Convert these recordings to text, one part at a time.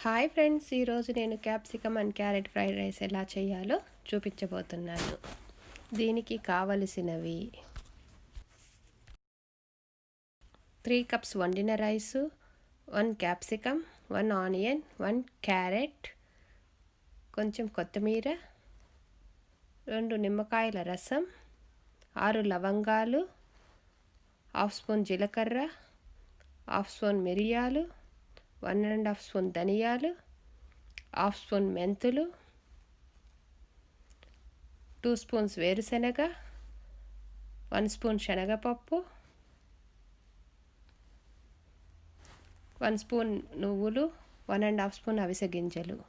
Hi friends, ఈరోజు నేను capsicum and carrot fried rice ఎలా చేయాలో చూపించబోతున్నాను. దీనికి కావలసినవి 3 కప్స్ వండిన రైసు, 1 క్యాప్సికమ్, 1 ఆనియన్, 1 క్యారెట్, కొంచెం కొత్తిమీర, 2 నిమ్మకాయల రసం, 6 లవంగాలు, హాఫ్ స్పూన్ జీలకర్ర, హాఫ్ స్పూన్ మిరియాలు, 1.5 స్పూన్ ధనియాలు, హాఫ్ స్పూన్ మెంతులు, 2 స్పూన్స్ వేరుశనగ, 1 స్పూన్ శనగపప్పు, 1 స్పూన్ నువ్వులు, 1.5 స్పూన్ అవిసె గింజలు,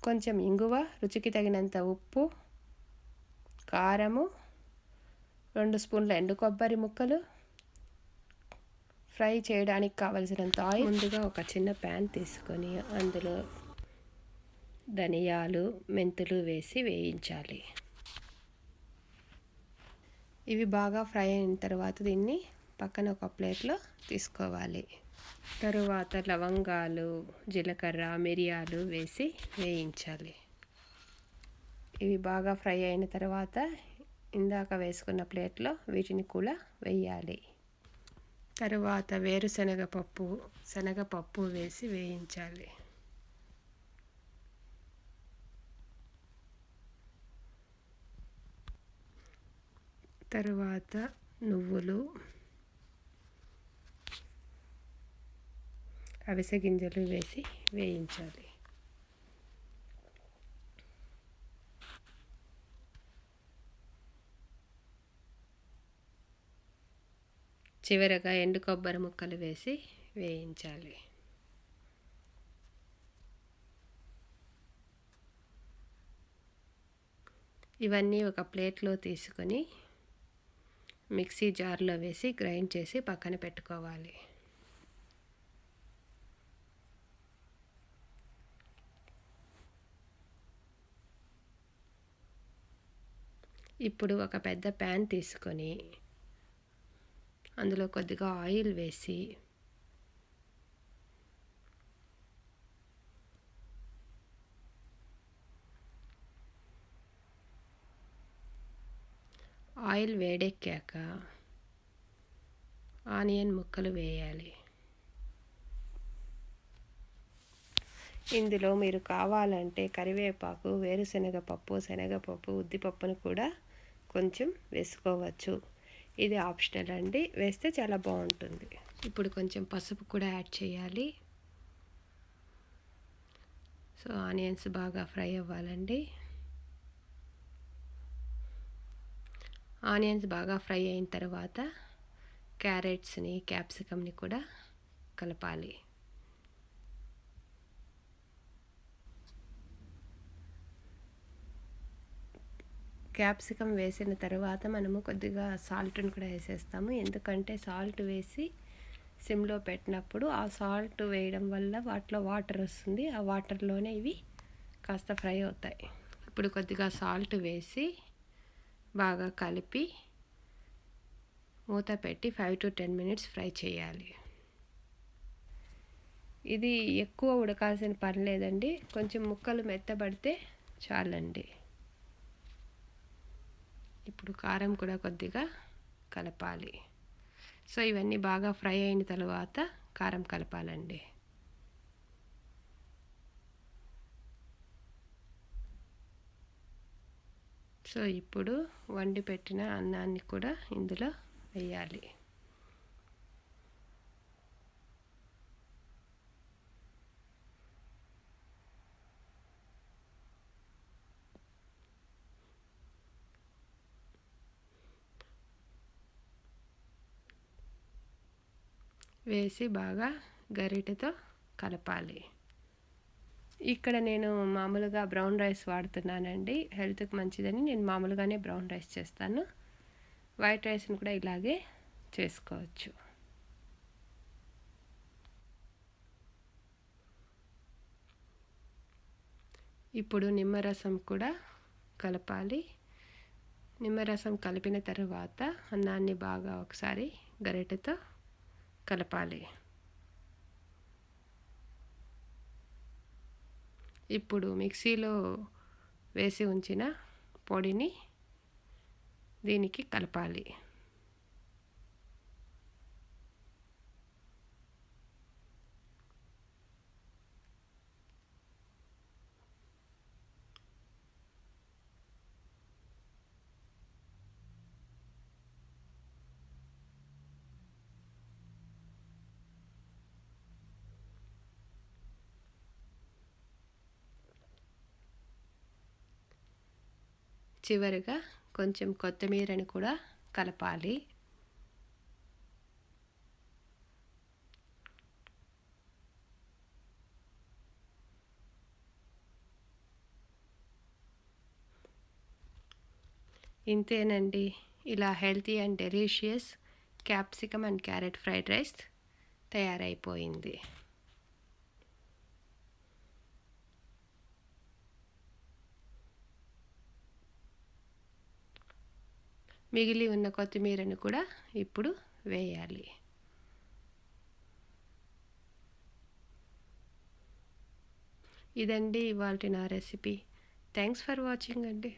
కొంచెం ఇంగువ, రుచికి తగినంత ఉప్పు, కారము, 2 స్పూన్ల ఎండు కొబ్బరి ముక్కలు, ఫ్రై చేయడానికి కావలసినంత ఆయిల్. ముందుగా ఒక చిన్న ప్యాన్ తీసుకొని అందులో ధనియాలు, మెంతులు వేసి వేయించాలి. ఇవి బాగా ఫ్రై అయిన తర్వాత దీన్ని పక్కన ఒక ప్లేట్లో తీసుకోవాలి. తరువాత లవంగాలు, జీలకర్ర, మిరియాలు వేసి వేయించాలి. ఇవి బాగా ఫ్రై అయిన తర్వాత ఇందాక వేసుకున్న ప్లేట్లో వీటిని కూడా వేయాలి. తరువాత శనగపప్పు వేసి వేయించాలి. తరువాత నువ్వులు, అవిసె గింజలు వేసి వేయించాలి. చివరగా ఎండు కొబ్బరి ముక్కలు వేసి వేయించాలి. ఇవన్నీ ఒక ప్లేట్లో తీసుకొని మిక్సీ జార్లో వేసి గ్రైండ్ చేసి పక్కన పెట్టుకోవాలి. ఇప్పుడు ఒక పెద్ద ప్యాన్ తీసుకొని అందులో కొద్దిగా ఆయిల్ వేసి ఆయిల్ వేడెక్కాక ఆనియన్ ముక్కలు వేయాలి. ఇందులో మీరు కావాలంటే కరివేపాకు, వేరుశనగపప్పు, శనగపప్పు, ఉద్దిపప్పును కూడా కొంచెం వేసుకోవచ్చు. ఇది ఆప్షనల్ అండి, వేస్తే చాలా బాగుంటుంది. ఇప్పుడు కొంచెం పసుపు కూడా యాడ్ చేయాలి. సో ఆనియన్స్ బాగా ఫ్రై అవ్వాలండి. ఆనియన్స్ బాగా ఫ్రై అయిన తర్వాత క్యారెట్స్ని, క్యాప్సికమ్ని కూడా కలపాలి. క్యాప్సికమ్ వేసిన తర్వాత మనము కొద్దిగా సాల్ట్ని కూడా వేసేస్తాము. ఎందుకంటే సాల్ట్ వేసి సిమ్లో పెట్టినప్పుడు ఆ సాల్ట్ వేయడం వల్ల వాటిలో వాటర్ వస్తుంది. ఆ వాటర్లోనే ఇవి కాస్త ఫ్రై అవుతాయి. ఇప్పుడు కొద్దిగా సాల్ట్ వేసి బాగా కలిపి మూత పెట్టి 5 to 10 minutes ఫ్రై చేయాలి. ఇది ఎక్కువ ఉడకాల్సిన పని లేదండి, కొంచెం ముక్కలు మెత్తబడితే చాలండి. ఇప్పుడు కారం కూడా కొద్దిగా కలపాలి. సో ఇవన్నీ బాగా ఫ్రై అయిన తర్వాత కారం కలపాలండి. సో ఇప్పుడు వండి పెట్టిన అన్నాన్ని కూడా ఇందులో వేయాలి. వేసి బాగా గరిటెతో కలపాలి. ఇక్కడ నేను మామూలుగా బ్రౌన్ రైస్ వాడుతున్నానండి, హెల్త్కి మంచిదని నేను మామూలుగానే బ్రౌన్ రైస్ చేస్తాను. వైట్ రైస్ని కూడా ఇలాగే చేసుకోవచ్చు. ఇప్పుడు నిమ్మరసం కూడా కలపాలి. నిమ్మరసం కలిపిన తర్వాత అన్నాన్ని బాగా ఒకసారి గరిటెతో కలపాలి. ఇప్పుడు మిక్సీలో వేసి ఉంచిన పొడిని దీనికి కలపాలి. చివరిగా కొంచెం కొత్తిమీరని కూడా కలపాలి. ఇంతేనండి, ఇలా healthy and delicious capsicum and carrot fried rice తయారైపోయింది. మిగిలి ఉన్న కొత్తిమీరను కూడా ఇప్పుడు వేయాలి. ఇదండి ఇవాల్టి నా రెసిపీ. థ్యాంక్స్ ఫర్ వాచింగ్ అండి.